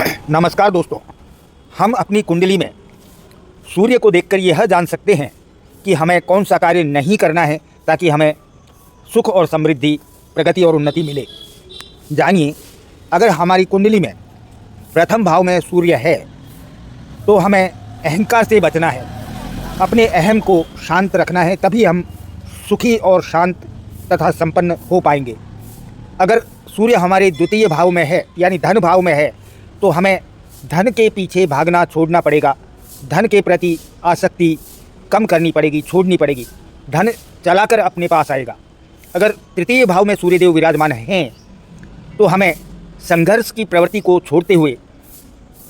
नमस्कार दोस्तों, हम अपनी कुंडली में सूर्य को देखकर यह जान सकते हैं कि हमें कौन सा कार्य नहीं करना है ताकि हमें सुख और समृद्धि, प्रगति और उन्नति मिले। जानिए, अगर हमारी कुंडली में प्रथम भाव में सूर्य है तो हमें अहंकार से बचना है, अपने अहम को शांत रखना है, तभी हम सुखी और शांत तथा संपन्न हो पाएंगे। अगर सूर्य हमारे द्वितीय भाव में है यानी धन भाव में है तो हमें धन के पीछे भागना छोड़ना पड़ेगा, धन के प्रति आसक्ति कम करनी पड़ेगी, छोड़नी पड़ेगी, धन चलाकर अपने पास आएगा। अगर तृतीय भाव में सूर्यदेव विराजमान हैं तो हमें संघर्ष की प्रवृत्ति को छोड़ते हुए,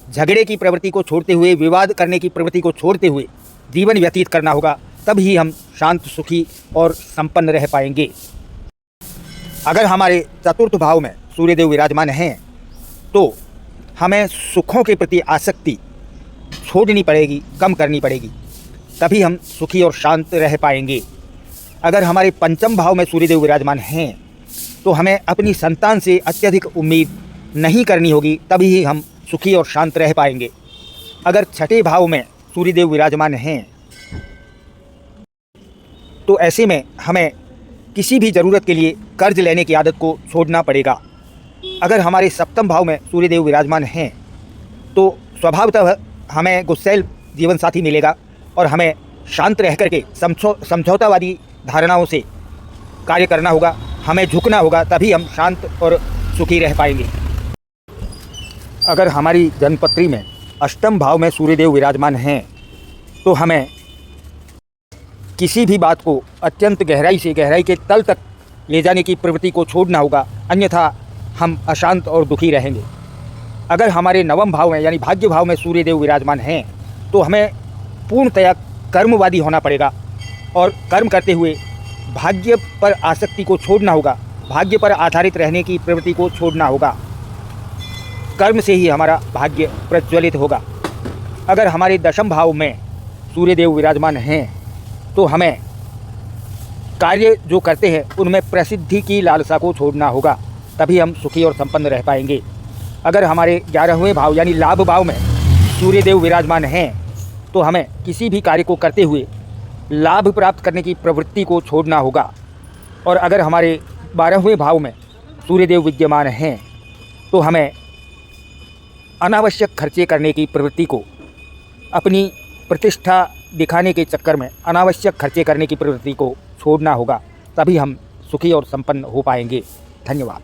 झगड़े की प्रवृत्ति को छोड़ते हुए, विवाद करने की प्रवृत्ति को छोड़ते हुए जीवन व्यतीत करना होगा, तभी हम शांत, सुखी और संपन्न रह पाएंगे। अगर हमारे चतुर्थ भाव में सूर्यदेव विराजमान हैं तो हमें सुखों के प्रति आसक्ति छोड़नी पड़ेगी, कम करनी पड़ेगी, तभी हम सुखी और शांत रह पाएंगे। अगर हमारे पंचम भाव में सूर्यदेव विराजमान हैं तो हमें अपनी संतान से अत्यधिक उम्मीद नहीं करनी होगी, तभी हम सुखी और शांत रह पाएंगे। अगर छठे भाव में सूर्यदेव विराजमान हैं तो ऐसे में हमें किसी भी ज़रूरत के लिए कर्ज लेने की आदत को छोड़ना पड़ेगा। अगर हमारे सप्तम भाव में सूर्यदेव विराजमान हैं तो स्वभावतः हमें गुस्सैल जीवन साथी मिलेगा और हमें शांत रह करके समझौतावादी धारणाओं से कार्य करना होगा, हमें झुकना होगा, तभी हम शांत और सुखी रह पाएंगे। अगर हमारी जन्मपत्री में अष्टम भाव में सूर्यदेव विराजमान हैं तो हमें किसी भी बात को अत्यंत गहराई से गहराई के तल तक ले जाने की प्रवृत्ति को छोड़ना होगा, अन्यथा हम अशांत और दुखी रहेंगे। अगर हमारे नवम भाव में यानी भाग्य भाव में सूर्यदेव विराजमान हैं तो हमें पूर्णतया कर्मवादी होना पड़ेगा और कर्म करते हुए भाग्य पर आसक्ति को छोड़ना होगा, भाग्य पर आधारित रहने की प्रवृत्ति को छोड़ना होगा। कर्म से ही हमारा भाग्य प्रज्वलित होगा। अगर हमारे दशम भाव में सूर्यदेव विराजमान हैं तो हमें कार्य जो करते हैं उनमें प्रसिद्धि की लालसा को छोड़ना होगा, तभी हम सुखी और संपन्न रह पाएंगे। अगर हमारे 11वें भाव यानी लाभ भाव में सूर्यदेव विराजमान हैं तो हमें किसी भी कार्य को करते हुए लाभ प्राप्त करने की प्रवृत्ति को छोड़ना होगा। और अगर हमारे 12वें भाव में सूर्यदेव विद्यमान हैं तो हमें अनावश्यक खर्चे करने की प्रवृत्ति को, अपनी प्रतिष्ठा दिखाने के चक्कर में अनावश्यक खर्चे करने की प्रवृत्ति को छोड़ना होगा, तभी हम सुखी और संपन्न हो पाएंगे। धन्यवाद।